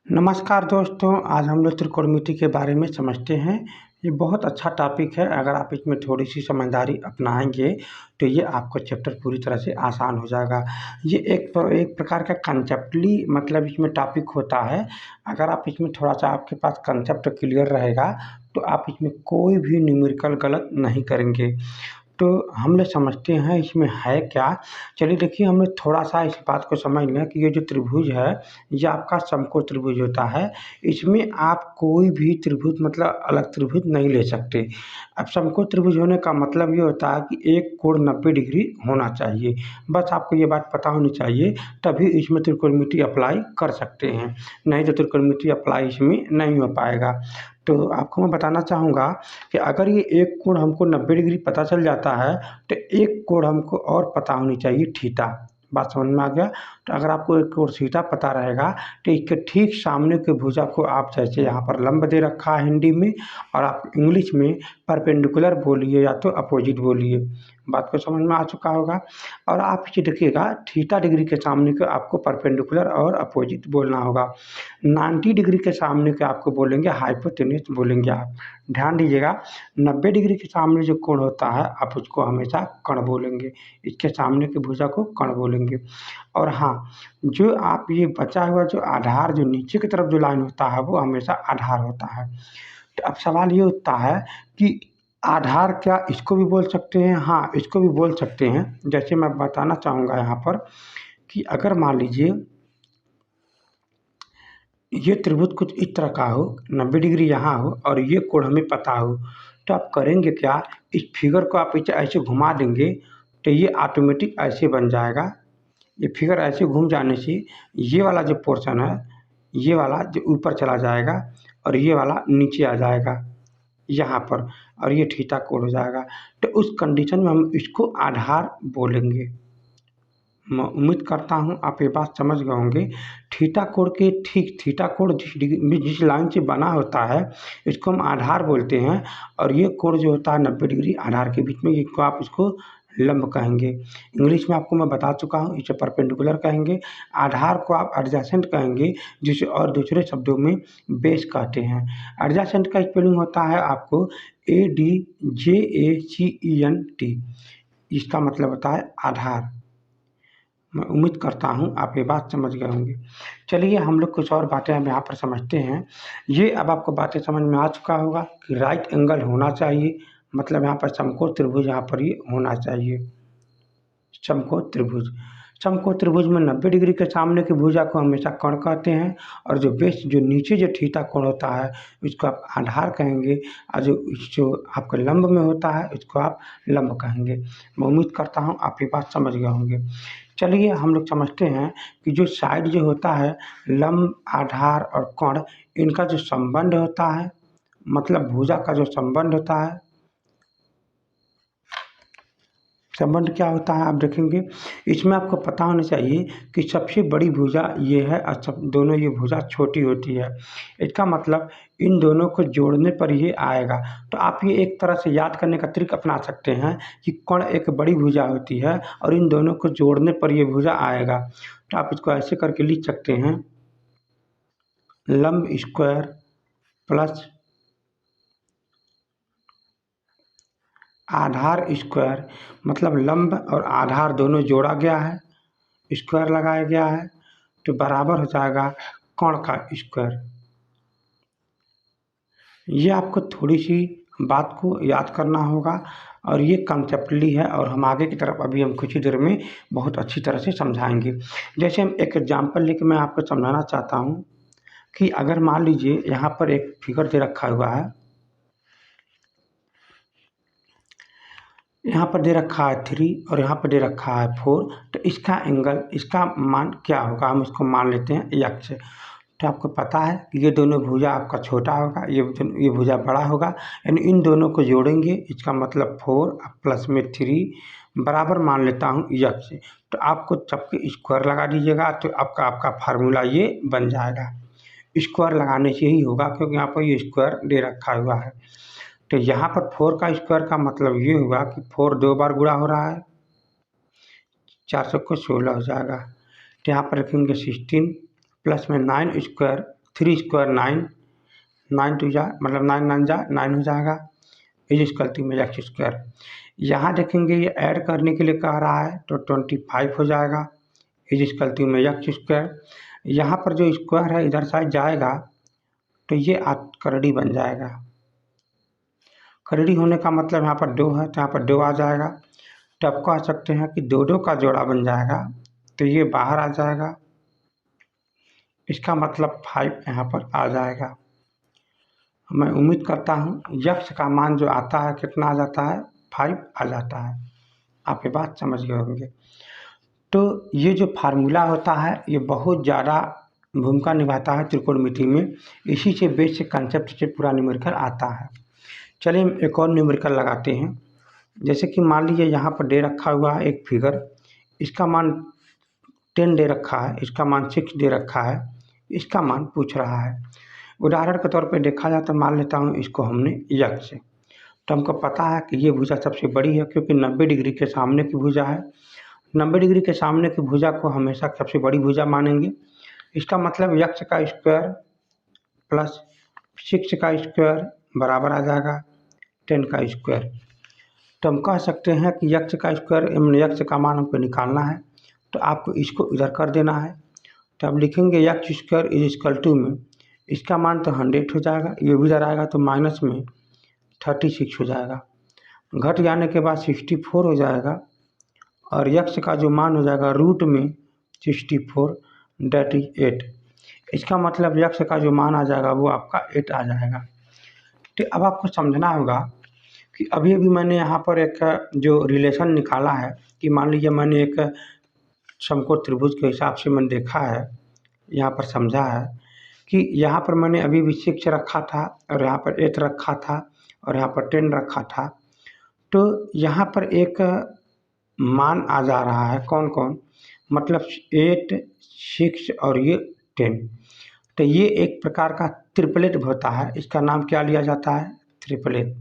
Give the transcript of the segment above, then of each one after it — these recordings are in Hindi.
नमस्कार दोस्तों, आज हम लोग त्रिकोणमिति के बारे में समझते हैं। ये बहुत अच्छा टॉपिक है। अगर आप इसमें थोड़ी-सी समझदारी अपनाएँगे, तो ये आपका चैप्टर पूरी तरह से आसान हो जाएगा। ये एक प्रकार का कॉन्सेप्टली मतलब इसमें टॉपिक होता है। अगर आप इसमें थोड़ा-सा आपके पास कॉन्सेप्ट क्लियर रहेगा, तो आप इसमें कोई भी न्यूमेरिकल गलत नहीं करेंगे। तो हम लोग समझते हैं इसमें है क्या। चलिए देखिए, हम लोग थोड़ा-सा इस बात को समझ लें कि ये जो त्रिभुज है, ये आपका समकोण त्रिभुज होता है। इसमें आप कोई भी त्रिभुज मतलब अलग त्रिभुज नहीं ले सकते। अब समकोण त्रिभुज होने का मतलब ये होता है कि एक कोण 90 डिग्री होना चाहिए। बस आपको ये बात पता होनी चाहिए, तभी इसमें त्रिकोणमिति अप्लाई कर सकते हैं। नहीं तो त्रिकोणमिति अप्लाई इसमें नहीं हो पाएगा। तो आपको मैं बताना चाहूँगा कि अगर ये एक कोण हमको 90 डिग्री पता चल जाता है, तो एक कोण हमको और पता होनी चाहिए थीटा। बात समझ में आ गया? तो अगर आपको एक कोण थीटा पता रहेगा, तो इसके ठीक सामने की भुजा को आप जैसे यहाँ पर लंब दे रखा है हिंदी में, और आप इंग्लिश में परपेंडिकुलर बोलिए या तो अपोजिट बोलिए। बात को समझ में आ चुका होगा। और आप ये देखिएगा, थीटा डिग्री के सामने को आपको परपेंडिकुलर और अपोजिट बोलना होगा। 90 डिग्री के सामने के आपको बोलेंगे हाइपोटेन्यूस बोलेंगे आप। ध्यान दीजिएगा, 90 डिग्री के सामने जो कोण होता है, आप उसको हमेशा कर्ण बोलेंगे। इसके सामने की भुजा को कर्ण बोलेंगे। और हाँ, जो आप ये बचा हुआ जो आधार जो नीचे की तरफ जो लाइन होता है, वो हमेशा आधार होता है। तो अब सवाल ये उठता है कि आधार क्या इसको भी बोल सकते हैं? हाँ, इसको भी बोल सकते हैं। जैसे मैं बताना चाहूँगा यहाँ पर कि अगर मान लीजिए ये त्रिभुज कुछ इस तरह का हो, 90 डिग्री यहाँ हो और ये कोण हमें पता हो, तो आप करेंगे क्या, इस फिगर को आप ऐसे घुमा देंगे, तो ये ऑटोमेटिक ऐसे बन जाएगा। ये फिगर ऐसे घूम जाने से ये वाला जो पोर्शन है, ये वाला जो ऊपर चला जाएगा और ये वाला नीचे आ जाएगा यहाँ पर, और ये थीटा कोण हो जाएगा। तो उस कंडीशन में हम इसको आधार बोलेंगे। मैं उम्मीद करता हूँ आप ये बात समझ गए होंगे। थीटा कोण के ठीक थीटा कोण जिस लाइन से बना होता है, इसको हम आधार बोलते हैं। और ये कोण जो होता है 90 डिग्री आधार के बीच में, इसको आप इसको लंब कहेंगे। इंग्लिश में आपको मैं बता चुका हूँ, इसे परपेंडिकुलर कहेंगे। आधार को आप एडजेसेंट कहेंगे, जिसे और दूसरे शब्दों में बेस कहते हैं। एडजेसेंट का स्पेलिंग होता है आपको ADJACENT। इसका मतलब होता है आधार। मैं उम्मीद करता हूँ आप ये बात समझ गए होंगे। चलिए हम लोग कुछ और बातें हम यहाँ पर समझते हैं। ये अब आपको बातें समझ में आ चुका होगा कि राइट एंगल होना चाहिए, मतलब यहाँ पर समकोण त्रिभुज यहाँ पर ये होना चाहिए। समकोण त्रिभुज, समकोण त्रिभुज में 90 डिग्री के सामने की भुजा को हमेशा कर्ण कहते हैं, और जो बेस जो नीचे जो थीटा कोण होता है, उसको आप आधार कहेंगे। और जो आपका लंब में होता है, उसको आप लंब कहेंगे। मैं उम्मीद करता हूँ आप ये बात समझ गए होंगे। चलिए हम लोग समझते हैं कि जो साइड जो होता है, लंब, आधार और कोण, इनका जो संबंध होता है, मतलब भुजा का जो संबंध होता है, संबंध क्या होता है आप देखेंगे। इसमें आपको पता होना चाहिए कि सबसे बड़ी भुजा ये है और सब दोनों ये भुजा छोटी होती है। इसका मतलब इन दोनों को जोड़ने पर ये आएगा। तो आप ये एक तरह से याद करने का ट्रिक अपना सकते हैं कि कोण एक बड़ी भुजा होती है और इन दोनों को जोड़ने पर ये भुजा आएगा। तो आप इसको ऐसे करके लिख सकते हैं, लंब स्क्वायर प्लस आधार स्क्वायर, मतलब लंब और आधार दोनों जोड़ा गया है, स्क्वायर लगाया गया है, तो बराबर हो जाएगा कोण का स्क्वायर। ये आपको थोड़ी सी बात को याद करना होगा, और ये कंसेप्टली है, और हम आगे की तरफ अभी हम कुछ ही देर में बहुत अच्छी तरह से समझाएंगे। जैसे हम एक एग्जांपल लेके मैं आपको समझाना चाहता हूँ कि अगर मान लीजिए यहाँ पर एक फिगर दे रखा हुआ है, यहाँ पर दे रखा है 3 और यहाँ पर दे रखा है 4, तो इसका एंगल, इसका मान क्या होगा, हम इसको मान लेते हैं x। तो आपको पता है कि ये दोनों भुजा आपका छोटा होगा, ये भुजा बड़ा होगा, यानी इन दोनों को जोड़ेंगे, इसका मतलब 4 प्लस में 3 बराबर मान लेता हूँ x। तो आपको सबके स्क्वायर लगा दीजिएगा, तो आपका फार्मूला ये बन जाएगा। स्क्वायर लगाने से ही होगा, क्योंकि यहाँ पर ये स्क्वायर दे रखा हुआ है। तो यहाँ पर 4 का स्क्वायर का मतलब ये हुआ कि 4 2 बार गुणा हो रहा है, 4 को 16 हो जाएगा। तो यहाँ पर रखेंगे 16 प्लस में 9 स्क्वायर 3 स्क्वायर 9, 9 टू जा मतलब 9 9 जा 9 हो जाएगा, इज इक्वल टू में एक्स स्क्वायर। यहाँ देखेंगे ये ऐड करने के लिए कह रहा है तो 25 हो जाएगा, इज इक्वल टू में एक्स स्क्वायर। यहाँ पर जो स्क्वायर है इधर साइड जाएगा तो ये करड़ी बन जाएगा। करड़ी होने का मतलब यहाँ पर 2 है तो यहाँ पर 2 आ जाएगा, तो आप कह सकते हैं कि 2 2 का जोड़ा बन जाएगा, तो ये बाहर आ जाएगा, इसका मतलब 5 यहाँ पर आ जाएगा। मैं उम्मीद करता हूँ यक्ष का मान जो आता है कितना आ जाता है, 5 आ जाता है। आप ये बात समझ गए होंगे। तो ये जो फार्मूला होता है ये बहुत ज़्यादा भूमिका निभाता है त्रिकोणमिति में, इसी से बेसिक कंसेप्ट से पूरा न्यूमेरिकल आता है। चलिए हम एक और न्यूमेरिकल लगाते हैं। जैसे कि मान लीजिए यहाँ पर दे रखा हुआ है एक फिगर, इसका मान 10 दे रखा है, इसका मान 6 दे रखा है, इसका मान पूछ रहा है। उदाहरण के तौर पे देखा जाए तो मान लेता हूँ इसको हमने यक्ष, तो हमको पता है कि ये भुजा सबसे बड़ी है क्योंकि 90 डिग्री के सामने की भुजा है। 90 डिग्री के सामने की भुजा को हमेशा सबसे बड़ी भुजा मानेंगे। इसका मतलब यक्ष का स्क्वायर प्लस 6 का स्क्वायर बराबर आ जाएगा 10 का स्क्वायर। तो हम कह सकते हैं कि यक्ष का स्क्वायर यक्ष का मान हमको निकालना है, तो आपको इसको इधर कर देना है। तो अब लिखेंगे यक्ष स्क्वायर इज इक्वल टू में इसका मान तो 100 हो जाएगा, ये भी इधर आएगा तो माइनस में 36 हो जाएगा, घट जाने के बाद 64 हो जाएगा, और यक्ष का जो मान हो जाएगा रूट में 64 दैट इज 8। इसका मतलब यक्ष का जो मान आ जाएगा वो आपका 8 आ जाएगा। तो अब आपको समझना होगा कि अभी अभी मैंने यहाँ पर एक जो रिलेशन निकाला है कि मान लीजिए मैंने एक समकोण त्रिभुज के हिसाब से मैंने देखा है, यहाँ पर समझा है कि यहाँ पर मैंने अभी भी 6 रखा था और यहाँ पर 8 रखा था और यहाँ पर 10 रखा था, तो यहाँ पर एक मान आ जा रहा है कौन कौन, मतलब 8 6 और ये 10। तो ये एक प्रकार का ट्रिपलेट होता है, इसका नाम क्या लिया जाता है, ट्रिपलेट।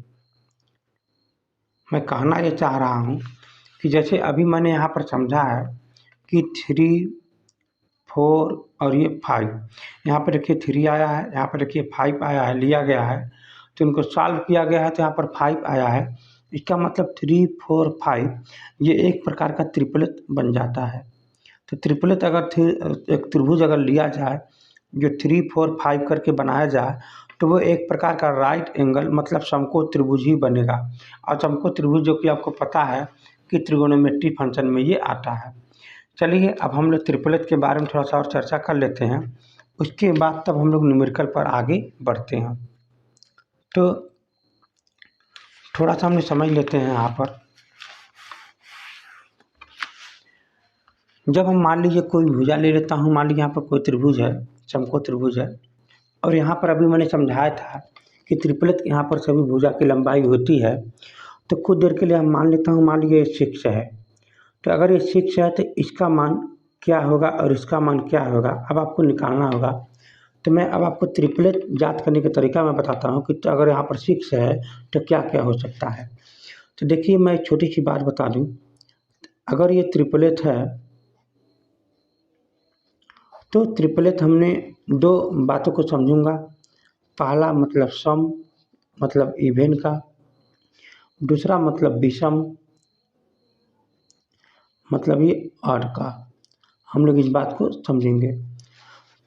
मैं कहना ये चाह रहा हूँ कि जैसे अभी मैंने यहाँ पर समझा है कि 3 4 और ये 5, यहाँ पर देखिए 3 आया है, यहाँ पर देखिए 5 आया है, लिया गया है, तो इनको सॉल्व किया गया है तो यहाँ पर 5 आया है। इसका मतलब 3 4 5 ये एक प्रकार का ट्रिपलेट बन जाता है। तो ट्रिपलेट अगर एक त्रिभुज अगर लिया जाए जो 3 4 5 करके बनाया जाए तो वो एक प्रकार का राइट एंगल मतलब समकोण त्रिभुज ही बनेगा। और समकोण त्रिभुज जो कि आपको पता है कि त्रिकोणमिति फंक्शन में ये आता है। चलिए अब हम लोग ट्रिपलेट के बारे में थोड़ा सा और चर्चा कर लेते हैं, उसके बाद तब हम लोग न्यूमेरिकल पर आगे बढ़ते हैं। तो थोड़ा सा हम समझ लेते हैं यहाँ पर, जब हम मान लीजिए कोई भुजा ले लेता हूँ, मान लीजिए यहाँ पर कोई त्रिभुज है, समकोण त्रिभुज है, और यहाँ पर अभी मैंने समझाया था कि ट्रिपलेट यहाँ पर सभी भुजा की लंबाई होती है। तो कुछ देर के लिए हम मान लेता हूँ, मान लीजिए 6 है, तो अगर ये 6 है तो इसका मान क्या होगा और इसका मान क्या होगा, अब आपको निकालना होगा। तो मैं अब आपको ट्रिपलेट याद करने का तरीका मैं बताता हूँ कि तो अगर यहाँ पर 6 है तो क्या क्या हो सकता है। तो देखिए मैं एक छोटी सी बात बता दूँ, अगर ये ट्रिपलेट है तो ट्रिपलेट हमने 2 बातों को समझूंगा। पहला मतलब सम मतलब इवेन का, दूसरा मतलब विषम मतलब ये ऑड का। हम लोग इस बात को समझेंगे।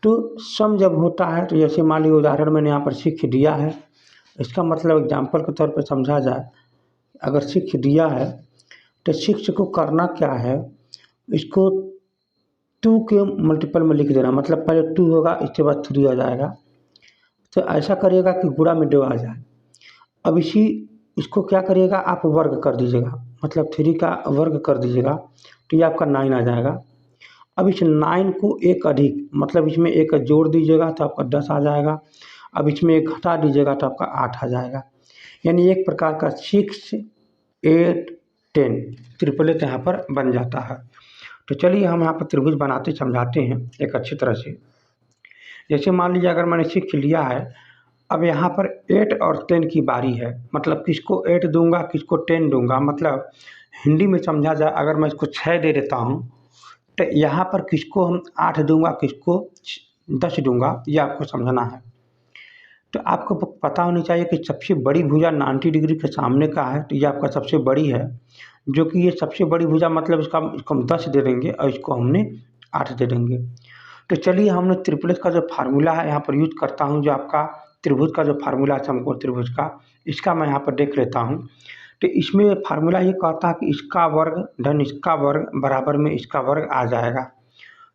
तो सम जब होता है तो जैसे मान लीजिए उदाहरण मैंने यहाँ पर 6 दिया है, इसका मतलब एग्जाम्पल के तौर पर समझा जाए, अगर 6 दिया है तो 6 को करना क्या है, इसको 2 के मल्टीपल में लिख देना, मतलब पहले 2 होगा इसके बाद 3 आ जाएगा। तो ऐसा करिएगा कि गुणा में 2 आ जाए। अब इसको क्या करिएगा, आप वर्ग कर दीजिएगा, मतलब 3 का वर्ग कर दीजिएगा तो ये आपका 9 आ जाएगा। अब इस 9 को एक अधिक मतलब इसमें एक जोड़ दीजिएगा तो आपका 10 आ जाएगा। अब इसमें एक घटा दीजिएगा तो आपका 8 आ जाएगा। यानी एक प्रकार का 6 8 10 ट्रिपलेट यहाँ पर बन जाता है। तो चलिए हम यहाँ पर त्रिभुज बनाते समझाते हैं एक अच्छी तरह से। जैसे मान लीजिए अगर मैंने 6 लिया है, अब यहाँ पर 8 और 10 की बारी है, मतलब किसको 8 दूंगा किसको 10 दूंगा। मतलब हिंदी में समझा जाए, अगर मैं इसको 6 दे देता हूँ तो यहाँ पर किसको हम 8 दूंगा किसको 10 दूँगा, ये आपको समझना है। तो आपको पता होनी चाहिए कि सबसे बड़ी भुजा 90 डिग्री के सामने का है, तो ये आपका सबसे बड़ी है, जो कि ये सबसे बड़ी भुजा मतलब इसको हम 10 दे देंगे और इसको हमने 8 दे देंगे। तो चलिए हमने त्रिपुलेट का जो फ़ॉर्मूला है यहाँ पर यूज़ करता हूँ, जो आपका त्रिभुज का जो फ़ॉर्मूला है समकोण त्रिभुज का, इसका मैं यहाँ पर देख लेता हूँ। तो इसमें फ़ॉर्मूला ये कहता है कि इसका वर्ग धन इसका वर्ग बराबर में इसका वर्ग आ जाएगा।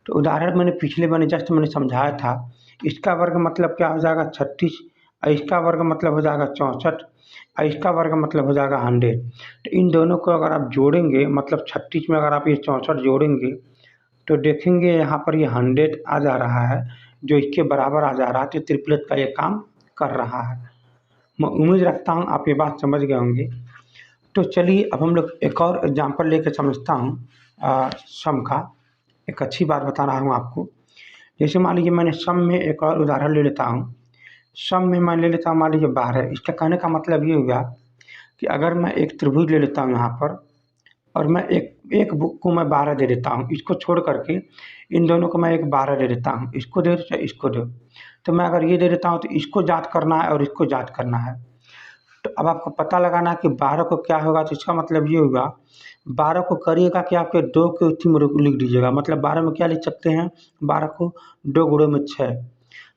तो उदाहरण मैंने जस्ट समझाया था, इसका वर्ग मतलब क्या हो जाएगा 36 और इसका वर्ग मतलब हो जाएगा 64 और इसका वर्ग मतलब हो जाएगा 100। तो इन दोनों को अगर आप जोड़ेंगे मतलब 36 में अगर आप ये 64 जोड़ेंगे तो देखेंगे यहाँ पर ये 100 आ जा रहा है, जो इसके बराबर आ जा रहा है। तो त्रिप्लेट का ये काम कर रहा है। मैं उम्मीद रखता हूँ आप ये बात समझ गए होंगे। तो चलिए अब हम लोग एक और एग्जाम्पल लेकर समझता हूँ सम का। एक अच्छी बात बता रहा हूँ आपको। जैसे मान लीजिए मैंने सम में एक और उदाहरण ले लेता हूँ। सम में मैं ले लेता हूँ मान लीजिए 12। इसका कहने का मतलब ये हुआ कि अगर मैं एक त्रिभुज ले लेता हूँ यहाँ पर और मैं एक बुक को मैं 12 दे देता हूँ, इसको छोड़ करके इन दोनों को मैं एक 12 दे देता हूँ, इसको दे चाहे इसको दो। तो मैं अगर ये दे देता हूँ तो इसको जाँच करना है और इसको जाँच करना है। तो अब आपको पता लगाना है कि 12 को क्या होगा। तो इसका मतलब ये होगा 12 को करिएगा कि आपके 2 के उसी में लिख दीजिएगा। मतलब 12 में क्या लिख सकते हैं, 12 को 2 गुणे में 6,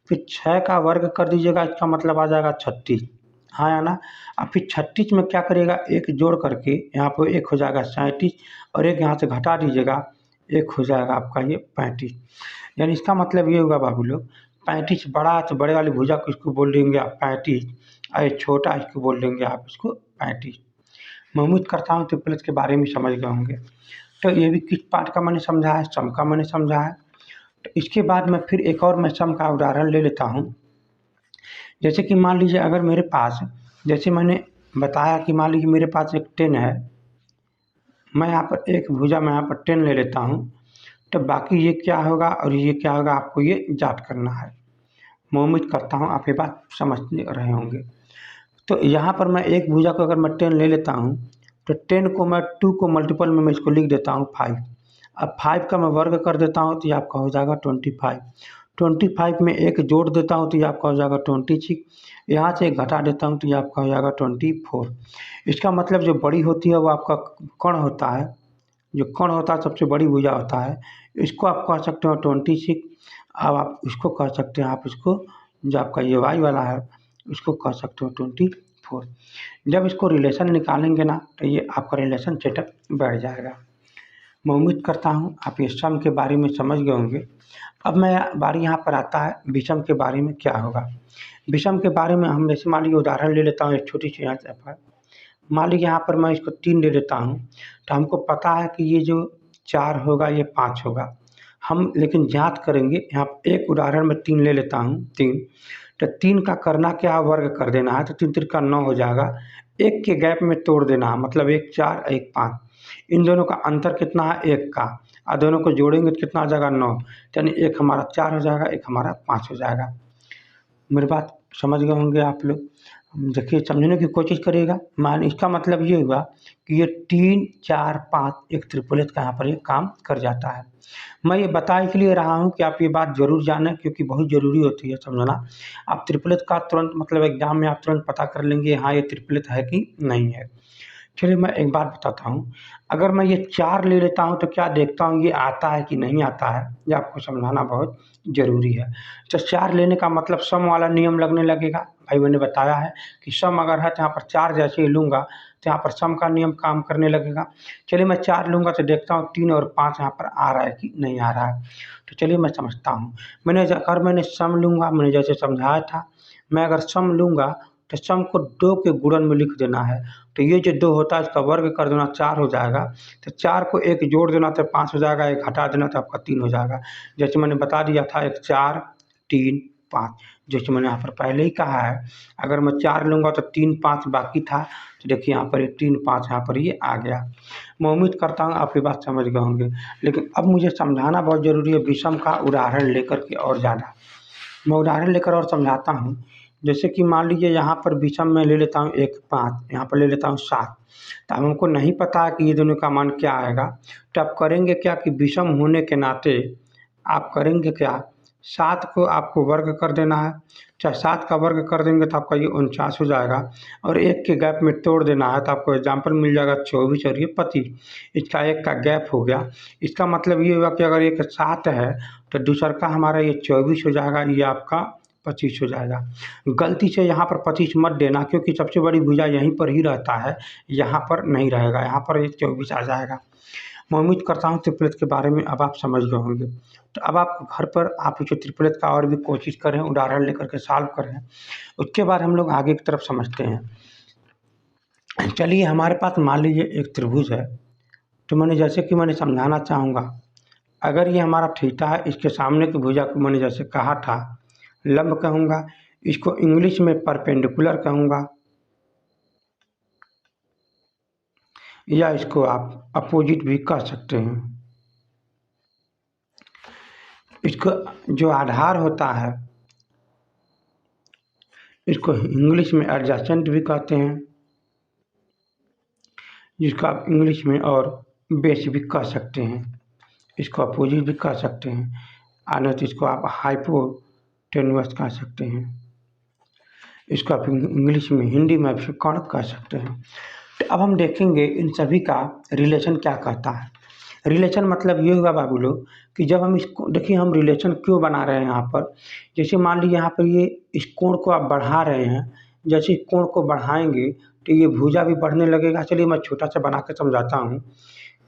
फिर 6 का वर्ग कर दीजिएगा, इसका मतलब आ जाएगा 36। हाँ या ना। अब फिर 36 में क्या करिएगा, एक जोड़ करके यहाँ पर एक हो जाएगा 37 और एक यहाँ से घटा दीजिएगा, एक हो जाएगा आपका ये 35। यानी इसका मतलब ये होगा बाबू लोग, 35 बड़ा है तो बड़े वाली भुजा को इसको बोल देंगे आप 35 और ये छोटा इसको बोल देंगे आप इसको 35। मैं उम्मीद करता हूँ त्रिप्लेट के बारे में समझ गए होंगे। तो ये भी किस पार्ट का मैंने समझा है, सम का मैंने समझा है। तो इसके बाद मैं फिर एक और मैं सम का उदाहरण ले लेता हूँ। जैसे कि मान लीजिए अगर मेरे पास, जैसे मैंने बताया कि मान लीजिए मेरे पास एक 10 है, मैं यहाँ पर एक भुजा में यहाँ पर 10 ले लेता हूँ। तो बाकी ये क्या होगा और ये क्या होगा आपको ये जाँच करना है। मैं उम्मीद करता हूँ आप ये बात समझ रहे होंगे। तो यहाँ पर मैं एक भुजा को अगर मैं 10 ले लेता हूँ तो 10 को मैं 2 को मल्टीपल में मैं इसको लिख देता हूँ 5। अब 5 का मैं वर्ग कर देता हूँ तो ये आपका हो जाएगा 25। 25 में एक जोड़ देता हूँ तो ये आपका हो जाएगा 26। यहाँ से एक घटा देता हूँ तो ये आपका हो जाएगा 24। इसका मतलब जो बड़ी होती है वो आपका कण होता है, जो कण होता है सबसे बड़ी भुजा होता है, इसको आप कह सकते हो 26। अब आप इसको कह सकते हैं, आप इसको जो आपका ये वाई वाला है उसको कह सकते हो 24। जब इसको रिलेशन निकालेंगे ना तो ये आपका रिलेशन सेटअप बैठ जाएगा। मैं उम्मीद करता हूँ आप ये सम के बारे में समझ गए होंगे। अब मैं बारी यहाँ पर आता है विषम के बारे में क्या होगा। विषम के बारे में हम जैसे मान लीजिए उदाहरण ले लेता हूँ एक छोटी सी यहाँ पर। मान लीजिए यहाँ पर मैं इसको 3 दे देता हूँ तो हमको पता है कि ये जो 4 होगा ये 5 होगा। हम लेकिन जाँच करेंगे, यहाँ एक उदाहरण में 3 ले लेता हूँ 3। तो 3 का करना क्या, वर्ग कर देना है। तो 3 3 का 9 हो जाएगा। एक के गैप में तोड़ देना है, मतलब एक 4 एक 5। इन दोनों का अंतर कितना है, एक का, और दोनों को जोड़ेंगे तो कितना आ जाएगा 9। यानी एक हमारा 4 हो जाएगा, एक हमारा 5 हो जाएगा। मेरी बात समझ गए होंगे आप लोग। देखिए समझने की कोशिश करिएगा। मान इसका मतलब ये हुआ कि ये 3 4 5 एक त्रिपुलेट का यहाँ पर ये काम कर जाता है। मैं ये बता इसलिए रहा हूँ कि आप ये बात ज़रूर जानें, क्योंकि बहुत ज़रूरी होती है समझना। आप त्रिपुलेट का तुरंत मतलब एग्जाम में आप तुरंत पता कर लेंगे हाँ ये त्रिपुलेट है कि नहीं है। चलिए मैं एक बात बताता हूँ। अगर मैं ये 4 ले लेता हूँ तो क्या देखता हूँ ये आता है कि नहीं आता है, ये आपको समझाना बहुत ज़रूरी है। तो 4 लेने का मतलब सम वाला नियम लगने लगेगा। भाई मैंने बताया है कि सम अगर है तो यहाँ पर 4 जैसे ही लूँगा तो यहाँ पर सम का नियम काम करने लगेगा। चलिए मैं 4 लूँगा तो देखता हूँ 3 और 5 यहाँ पर आ रहा है कि नहीं आ रहा है। तो चलिए मैं समझता हूँ। मैंने सम लूँगा, मैंने जैसे समझाया था, मैं अगर सम लूँगा तो सम को 2 के गुणन में लिख देना है। तो ये जो 2 होता है इसका वर्ग कर देना, 4 हो जाएगा। तो 4 को एक जोड़ देना तो 5 हो जाएगा, एक हटा देना तो आपका 3 हो जाएगा। जैसे मैंने बता दिया था एक 4 3 5, जैसे मैंने यहाँ पर पहले ही कहा है। अगर मैं 4 लूँगा तो 3 5 बाकी था, तो देखिए यहाँ पर ये 3 5 यहाँ पर ये आ गया। मैं उम्मीद करता हूँ आप ये बात समझ गए होंगे। लेकिन अब मुझे समझाना बहुत ज़रूरी है विषम का उदाहरण लेकर के और ज़्यादा। मैं उदाहरण लेकर और समझाता हूँ। जैसे कि मान लीजिए यहाँ पर विषम में ले लेता हूँ एक 5, यहाँ पर ले लेता हूँ 7। तो अब हमको नहीं पता है कि ये दोनों का मान क्या आएगा। तो आप करेंगे क्या कि विषम होने के नाते आप करेंगे क्या, 7 को आपको वर्ग कर देना है, चाहे 7 का वर्ग कर देंगे तो आपका ये 49 हो जाएगा, और 1 के गैप में तोड़ देना है तो आपको एग्जाम्पल मिल जाएगा 24 और ये 25। इसका 1 का गैप हो गया। इसका मतलब ये हुआ कि अगर एक 7 है तो दूसर का हमारा ये 24 हो जाएगा, ये आपका 25 हो जाएगा। गलती से यहाँ पर 25 मत देना, क्योंकि सबसे बड़ी भुजा यहीं पर ही रहता है, यहाँ पर नहीं रहेगा, यहाँ पर ये 24 आ जाएगा। मैं उम्मीद करता हूँ त्रिफलित के बारे में अब आप समझ गए होंगे। तो अब आप घर पर आप इसे त्रिफलित का और भी कोशिश करें, उदाहरण लेकर के सॉल्व करें। उसके बाद हम लोग आगे की तरफ समझते हैं। चलिए, हमारे पास मान लीजिए एक त्रिभुज है, तो मैंने समझाना चाहूँगा। अगर ये हमारा थीटा है, इसके सामने की भुजा को मैंने जैसे कहा था लंब कहूँगा, इसको इंग्लिश में परपेंडिकुलर कहूँगा, या इसको आप अपोजिट भी कह सकते हैं। इसको जो आधार होता है इसको इंग्लिश में एडजेसेंट भी कहते हैं, जिसको आप इंग्लिश में और बेस भी कह सकते हैं, इसको अपोजिट भी कह सकते हैं, और तो इसको आप हाइपोटेन्यूस कह सकते हैं, इसको आप इंग्लिश में हिंदी में भी कर्ण कह सकते हैं। तो अब हम देखेंगे इन सभी का रिलेशन क्या कहता है। रिलेशन मतलब ये होगा बाबू लोग कि जब हम इसको देखिए, हम रिलेशन क्यों बना रहे हैं यहाँ पर। जैसे मान लीजिए यहाँ पर ये इस कोण को आप बढ़ा रहे हैं, जैसे इस कोण को बढ़ाएंगे तो ये भुजा भी बढ़ने लगेगा। चलिए मैं छोटा सा बना के समझाता हूँ।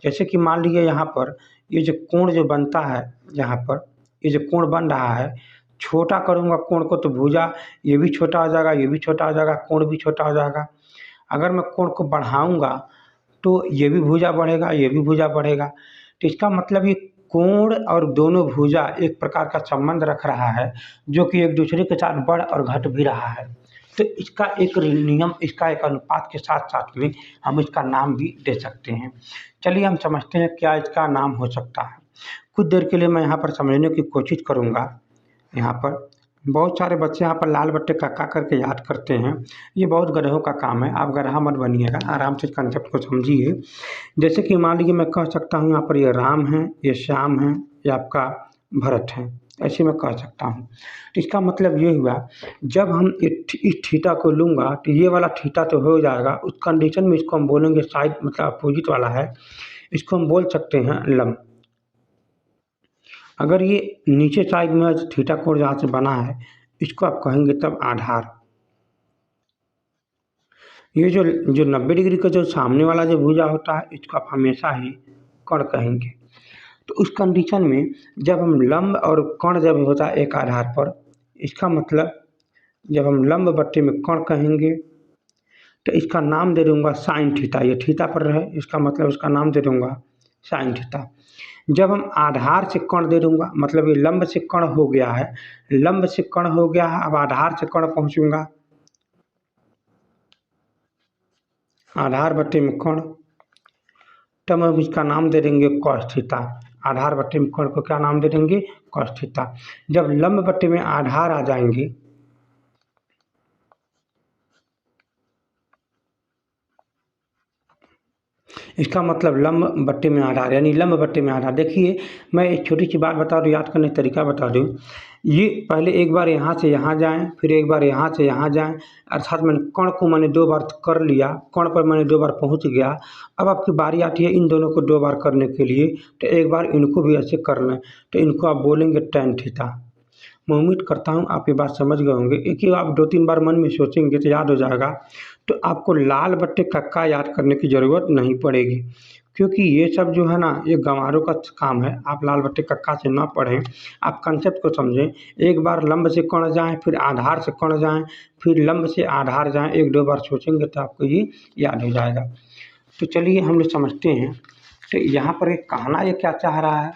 जैसे कि मान लीजिए यहाँ पर ये जो कोण जो बनता है, यहाँ पर ये जो कोण बन रहा है, छोटा करूँगा कोण को तो भुजा ये भी छोटा हो जाएगा, ये भी छोटा हो जाएगा, कोण भी छोटा हो जाएगा। अगर मैं कोण को बढ़ाऊँगा तो ये भी भुजा बढ़ेगा, ये भी भुजा बढ़ेगा। तो इसका मतलब ये कोण और दोनों भुजा एक प्रकार का संबंध रख रहा है, जो कि एक दूसरे के साथ बढ़ और घट भी रहा है। तो इसका एक नियम, इसका एक अनुपात के साथ साथ में हम इसका नाम भी दे सकते हैं। चलिए हम समझते हैं क्या इसका नाम हो सकता है। कुछ देर के लिए मैं यहाँ पर समझने की कोशिश करूँगा। यहाँ पर बहुत सारे बच्चे यहाँ पर लाल बट्टे कक्का करके याद करते हैं, ये बहुत गधों का काम है। आप गधा मत बनिएगा, आराम से कंसेप्ट को समझिए। जैसे कि मान लीजिए मैं कह सकता हूँ यहाँ पर ये राम है, ये श्याम है, ये आपका भरत है, ऐसे मैं कह सकता हूँ। तो इसका मतलब ये हुआ, जब हम इस थीटा को लूँगा तो ये वाला थीटा तो हो जाएगा, उस कंडीशन में इसको हम बोलेंगे साइड, मतलब अपोजिट वाला है, इसको हम बोल सकते हैं लंब। अगर ये नीचे साइड में थीटा कोण जहाँ से बना है, इसको आप कहेंगे तब आधार। ये जो 90 डिग्री का जो सामने वाला जो भुजा होता है, इसको आप हमेशा ही कर्ण कहेंगे। तो उस कंडीशन में जब हम लंब और कर्ण जब होता है एक आधार पर, इसका मतलब जब हम लंब बट्टे में कर्ण कहेंगे तो इसका नाम दे दूँगा साइन थीटा। ये थीटा पर रहे, इसका मतलब इसका नाम दे दूँगा साइन थीटा। जब हम आधार से कर्ण दे दूँगा, मतलब ये लंब से कर्ण हो गया है, लंब से कर्ण हो गया है, अब आधार से कर्ण पहुँचूँगा, आधार बट्टे में कर्ण, तब हम इसका नाम दे देंगे कॉस थीटा। आधार बट्टे में कर्ण को क्या नाम दे देंगे? Cos theta. जब लंब बट्टे में आधार आ जाएंगे, इसका मतलब लंब बट्टे में आधार, यानी लंब बट्टे में आधार। देखिए मैं एक छोटी सी बात बता दूँ, याद करने का तरीका बता दूँ। ये पहले एक बार यहाँ से यहाँ जाएं, फिर एक बार यहाँ से यहाँ जाएं, अर्थात मैंने कर्ण को मैंने 2 बार कर लिया, कर्ण पर मैंने 2 बार पहुँच गया। अब आपकी बारी आती है इन दोनों को 2 बार करने के लिए, तो एक बार इनको भी ऐसे कर लें, तो इनको आप बोलेंगे tan थीटा। मैं उम्मीद करता हूँ आप ये बात समझ गए होंगे। एक ही आप 2-3 बार मन में सोचेंगे तो याद हो जाएगा। तो आपको लाल बट्टे कक्का याद करने की ज़रूरत नहीं पड़ेगी, क्योंकि ये सब जो है ना, ये गंवारों का काम है। आप लाल बट्टे कक्का से ना पढ़ें, आप कंसेप्ट को समझें। एक बार लंब से कर्ण जाएँ, फिर आधार से कर्ण जाएँ, फिर लंब से आधार जाएँ, 1-2 बार सोचेंगे तो आपको ये याद हो जाएगा। तो चलिए हम लोग समझते हैं। तो यहाँ पर एक कहना ये क्या चाह रहा है,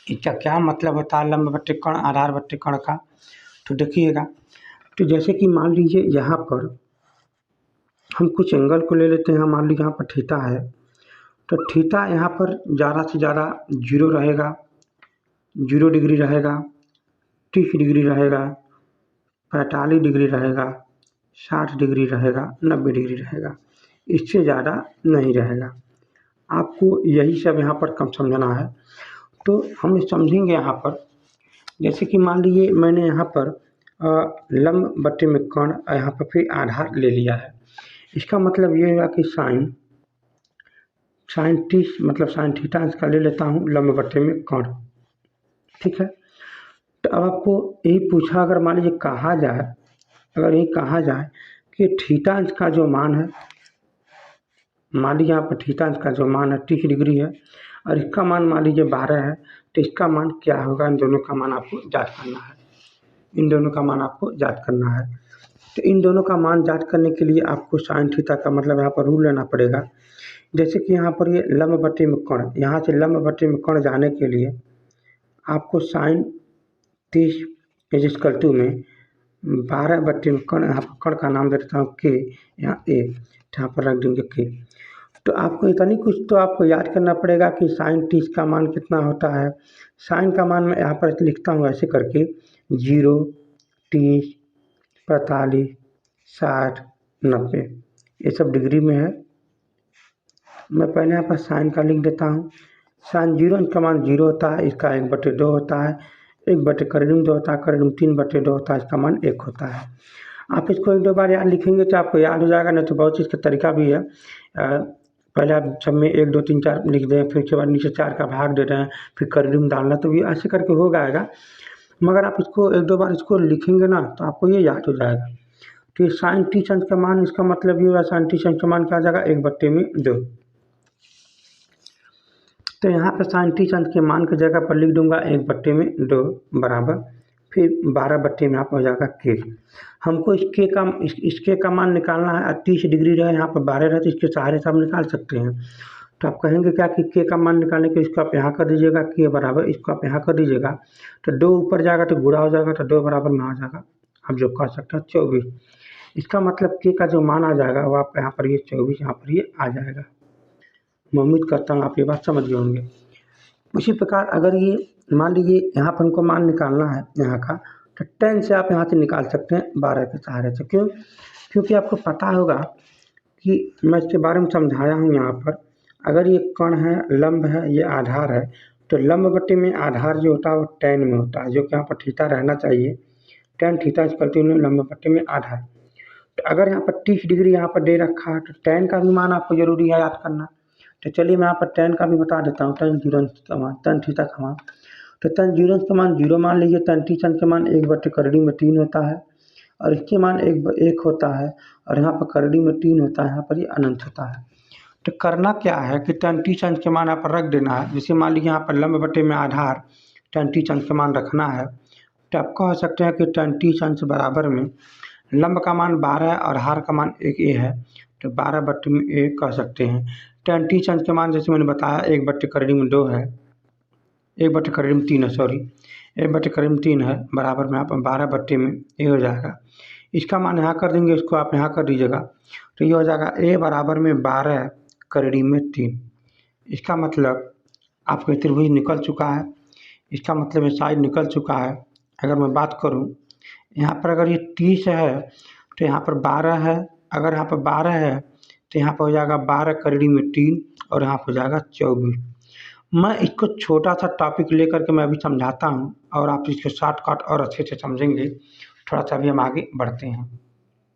इसका क्या मतलब होता है लंब बट्टे कर्ण, आधार बट्टे कर्ण का। तो देखिएगा, तो जैसे कि मान लीजिए यहाँ पर हम कुछ एंगल को ले लेते हैं। मान लीजिए यहाँ पर थीटा है, तो थीटा यहाँ पर ज़्यादा से ज़्यादा 0 रहेगा, 0 डिग्री रहेगा, 30 डिग्री रहेगा, 45 डिग्री रहेगा, 60 डिग्री रहेगा, 90 डिग्री रहेगा, इससे ज़्यादा नहीं रहेगा। आपको यही सब यहाँ पर कम समझना है। तो हम समझेंगे यहाँ पर, जैसे कि मान लीजिए मैंने यहाँ पर लंब बटे में कर्ण यहाँ पर फिर आधार ले लिया है। इसका मतलब ये हुआ कि साइन टी मतलब साइन थीटा इसका ले लेता हूँ लंब बटे में कर्ण। ठीक है, तो अब आपको यही पूछा, अगर मान लीजिए कहा जाए, अगर यही कहा जाए कि थीटा का जो मान है, मान लीजिए यहाँ पर थीटा का जो मान है 30 डिग्री है और इसका मान मान लीजिए 12 है, तो इसका मान क्या होगा? इन दोनों का मान आपको ज्ञात करना है। इन दोनों का मान आपको ज्ञात करना है। तो इन दोनों का मान ज्ञात करने के लिए आपको साइन थीटा का मतलब यहाँ पर रूल लेना पड़ेगा। जैसे कि यहाँ पर ये लंब बटे में कर्ण, यहाँ से लंब बटे में कर्ण जाने के लिए आपको साइन 30 = में 12 बटे में कर्ण, यहाँ पर कर्ण का नाम दे देता हूँ के, यहाँ ए, यहाँ पर रख देंगे के। तो आपको इतनी कुछ तो आपको याद करना पड़ेगा कि साइन 30 का मान कितना होता है। साइन का मान मैं यहाँ पर लिखता हूँ ऐसे करके 0, 30, 45, 60, 90, ये सब डिग्री में है। मैं पहले यहाँ पर साइन का लिख देता हूँ। साइन 0 का मान 0 होता है, इसका 1/2 होता है, 1/2 होता है, 3/2 होता है, इसका मान 1 होता है। आप इसको 1-2 बार याद लिखेंगे तो आपको याद हो जाएगा, नहीं तो बहुत चीज़ का तरीका भी है। पहले आप सब में 1, 2, 3, 4 लिख दें, फिर उसके बाद नीचे 4 का भाग दे रहे हैं, फिर करीब डालना, तो ये ऐसे करके हो जाएगा। मगर आप इसको 1-2 बार इसको लिखेंगे ना तो आपको ये याद हो जाएगा। तो ये साइन 30 अंश का मान, इसका मतलब ये हुआ साइन 30 अंश का मान क्या आ जाएगा? 1/2। तो यहाँ पर साइन 30 अंश के मान की जगह पर लिख दूंगा 1/2 बराबर फिर 12 में यहाँ पर हो जाएगा के। हमको इसके का मान निकालना है। 30 डिग्री रहे, यहाँ पर 12 रहे, तो इसके सहारे से हम निकाल सकते हैं। तो आप कहेंगे क्या कि के का मान निकालने के इसको आप यहाँ कर दीजिएगा, के बराबर इसको आप यहाँ कर दीजिएगा, तो 2 ऊपर जाएगा तो गुणा हो जाएगा, तो 2 बराबर में आ जाएगा, आप जो कर सकते हैं 24। इसका मतलब के का जो मान आ जाएगा वो आप यहाँ पर ये 24 यहाँ पर ये आ जाएगा। मैं उम्मीद करता हूँ आप ये बात समझ गए होंगे। उसी प्रकार अगर ये मान लीजिए यहाँ पर हमको मान निकालना है यहाँ का, तो 10 से आप यहाँ से निकाल सकते हैं 12 के सहारे से। क्यों? क्योंकि आपको पता होगा कि मैं इसके बारे में समझाया हूँ यहाँ पर। अगर ये कर्ण है, लंब है, ये आधार है, तो लंब बटे में आधार जो होता है वो tan में होता है, जो कि यहाँ पर थीटा रहना चाहिए। tan थीटा लंब बटे में आधार। तो अगर यहाँ पर 30 डिग्री यहाँ पर दे रखा है तो tan का भी मान आपको जरूरी है याद करना। तो चलिए मैं यहाँ पर tan का भी बता देता हूँ। tan 0 का मान, tan थीटा का मान, तो tan 0 का मान 0 मान लीजिए। tan 30 का मान 1/3 होता है और इसके मान 1 होता है, और यहाँ पर करड़ी में 3 होता है, यहाँ पर ये अनंत होता है। तो करना क्या है कि tan 30 के मान यहाँ पर रख देना है। जैसे मान लीजिए यहाँ पर लंब बटे में आधार tan 30 के मान रखना है, तो आप कह सकते हैं कि tan 30 बराबर में लंब का मान 12 है और हार का मान 1 है, तो 12/1 कह सकते हैं। tan 30 के मान जैसे मैंने बताया 1/2 है, 1/3 है, सॉरी 1/3 है, बराबर में आप 12/a हो जाएगा। इसका मान यहाँ कर देंगे, इसको आप यहाँ कर दीजिएगा, तो ये हो जाएगा a बराबर में 12/3। इसका मतलब आपको त्रिभुज निकल चुका है, इसका मतलब ये साइड निकल चुका है। अगर मैं बात करूँ यहाँ पर, अगर ये 30 है तो यहाँ पर 12 है, अगर यहाँ पर 12 है तो यहाँ पर हो जाएगा 12/3 और यहाँ पर हो जाएगा 24। मैं इसको छोटा सा टॉपिक लेकर के मैं अभी समझाता हूँ और आप इसके शॉर्टकट और अच्छे से समझेंगे। थोड़ा सा अभी हम आगे बढ़ते हैं।